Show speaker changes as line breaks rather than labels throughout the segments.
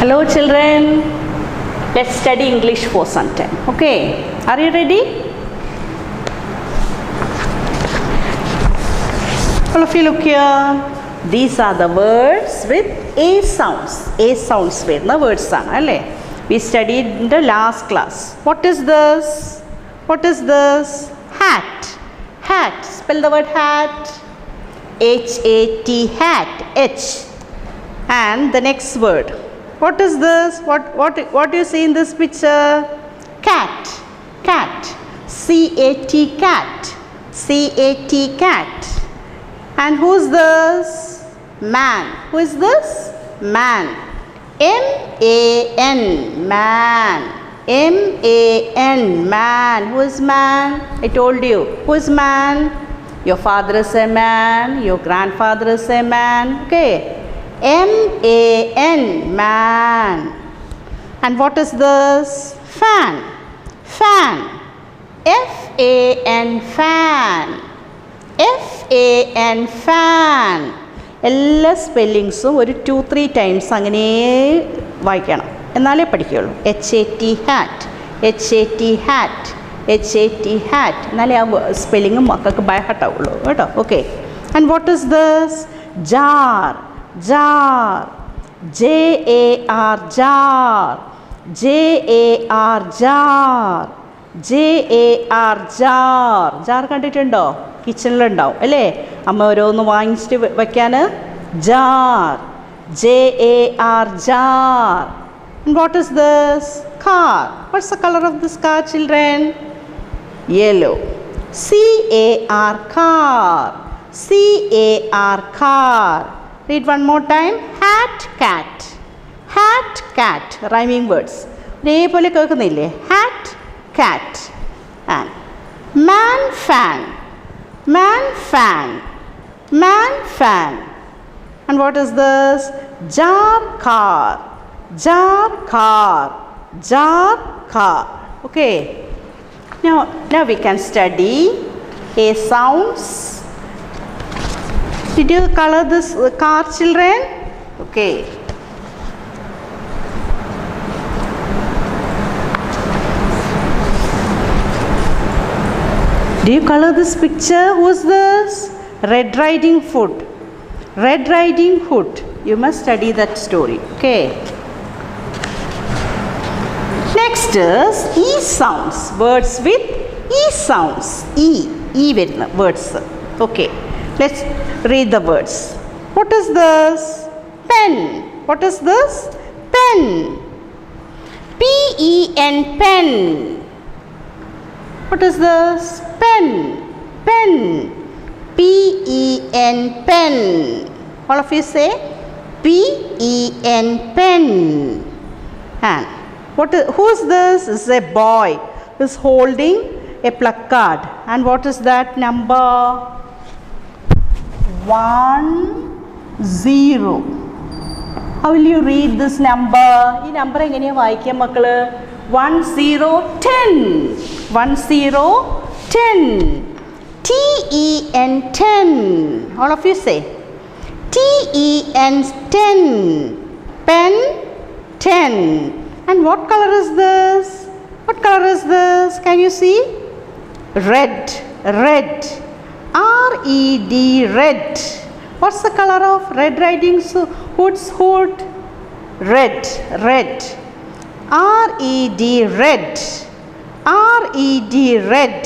Hello children, let's study English for some time. Okay, are you ready? All of you look here. These are the words with A sounds. A sounds വരുന്ന words ആണ് അല്ലേ? We studied in the last class. What is this? What is this? Hat. Hat. Spell the word hat. H-A-T. Hat. H. And the next word. What is this? What do you see in this picture? Cat. Cat. C-A-T. Cat. C-A-T. Cat. And who's this? Man. Who is this? Man. M-A-N. Man. M-A-N. Man. Who is man? I told you. Who is man? Your father is a man. Your grandfather is a man. Okay. M-A-N. Man. And what is this? Fan. Fan. F-A-N. Fan. F-A-N. Fan. എല്ലാ സ്പെല്ലിങ്സും ഒരു 2-3 times അങ്ങനെ വായിക്കണം, എന്നാലേ പഠിക്കുകയുള്ളൂ. H-A-T. hat. H-A-T. hat. H-A-T. hat. എന്നാലേ ആ സ്പെല്ലിങ്ങും മക്കൾക്ക് by heart ആവുള്ളൂ കേട്ടോ. Okay. And what is this? Jar. Jar. J-A-R. Jar. J-A-R. Jar. J-A-R. Jar. Jar കണ്ടിട്ടുണ്ടോ? കിച്ചണിലുണ്ടാവും അല്ലേ? അമ്മ ഓരോന്ന് വാങ്ങിച്ചിട്ട് വയ്ക്കാൻ. Jar. J-A-R. Jar. And what is this? Car. What's the color of this car, children? Yellow. C-A-R. Car. C-A-R. Car. Read one more time. Hat, cat. Hat, cat. Rhyming words. ഒരേപോലെ കേൾക്കുന്നില്ലേ? Hat, cat. And man, fan. Man, fan. Man, fan. And what is this? Jar, car. Jar, car. Jar, car. Okay. Now we can study A sounds. Did you color this car, children? Okay. Do you color this picture? Who is this? Red Riding Hood. Red Riding Hood. You must study that story. Okay. Next is E sounds. Words with E sounds. E വരുന്ന words. Okay. Let's read the words. What is this? Pen. What is this? Pen. P-E-N. Pen. What is this? Pen. Pen. P-E-N. Pen. All of you say P-E-N. Pen. And who is this? This is a boy who is holding a placard. And what is that number? 10. How will you read this number? ഈ number എങ്ങനെയാണ് വായിക്കുക മക്കള്? 1010. 1010. T-E-N. 10. All of you say T-E-N. 10. Pen. 10. And what color is this? What color is this? Can you see? Red. Red. R-E-D. Red. What's the color of Red Riding Hood's hood? Red. Red. R-E-D. Red. R-E-D. Red.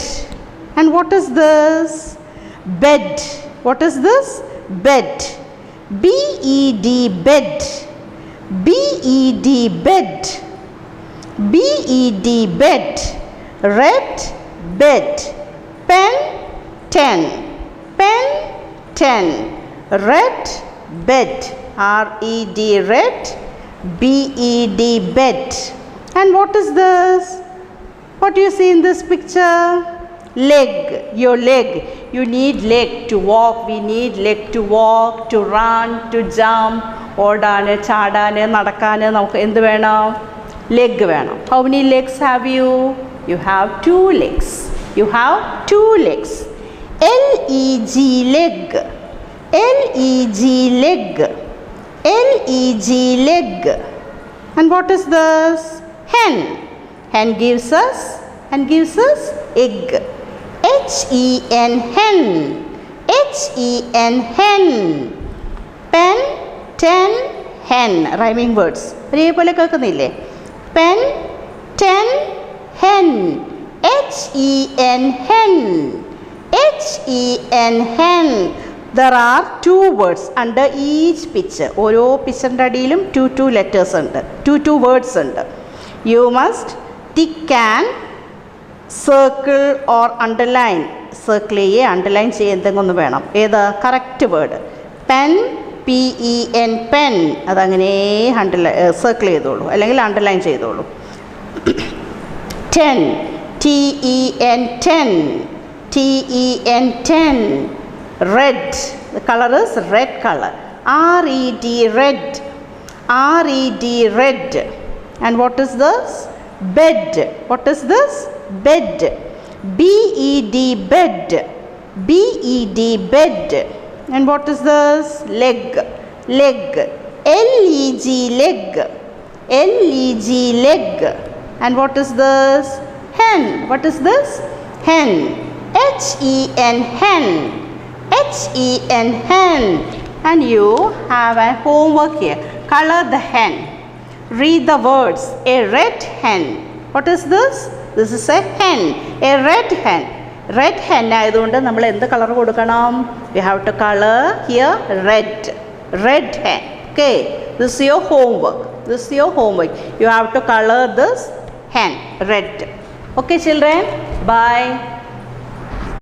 And what is this? Bed. What is this? Bed. B-E-D. Bed. B-E-D. Bed. B-E-D. Bed. Red. Bed. Pen. 10. Pen. 10. Red. Bed. R-E-D. Red. B-E-D. Bed. And what is this? What do you see in this picture? Leg. Your leg. You need leg to walk. We need leg to walk, to run, to jump. ഓടാന് ചാടാന് നടക്കാന് നമുക്ക് എന്ത് വേണം? leg വേണം. How many legs have you? You have 2 legs. You have 2 legs. L-E-G. Leg. L-E-G. Leg. L-E-G. Leg. And what is this? Hen. Hen gives us egg. H-E-N, hen. H-E-N, hen. Pen, ten, hen. Rhyming words. ഒരേപോലെ കേൾക്കുന്നില്ലേ? Pen, ten, hen. H-E-N, hen. H-E-N, hen. There are two words under each picture. ഓരോ പിക്ചറിൻ്റെ അടിയിലും two letters ഉണ്ട്, two words ഉണ്ട്. You must tick and circle or underline. Circle ചെയ്യേ underline ചെയ്യേ എന്തെങ്കിലും ഒന്ന് വേണം. ഏത്? Correct word. Pen, PEN, pen. അതങ്ങനെ സർക്കിൾ ചെയ്തോളൂ അല്ലെങ്കിൽ അണ്ടർലൈൻ ചെയ്തോളൂ. Ten, TEN, ten. TEN, ten. Red. The color is red color. RED, red. RED, red. And what is this? Bed. What is this? Bed. BED, bed. BED, bed. And what is this? Leg. Leg. LEG, leg. LEG, leg. And what is this? Hen. What is this? Hen. HEN, hen. HEN, hen. And you have a homework here. Color the hen. Read the words. A red hen. What is this? This is a hen. A red hen. Red hen ആയതുകൊണ്ട് നമ്മൾ എന്ത് colour കൊടുക്കണം? We have to color here red. Red hen. Okay. This is your homework. This is your homework. You have to color this hen red. Okay children. Bye.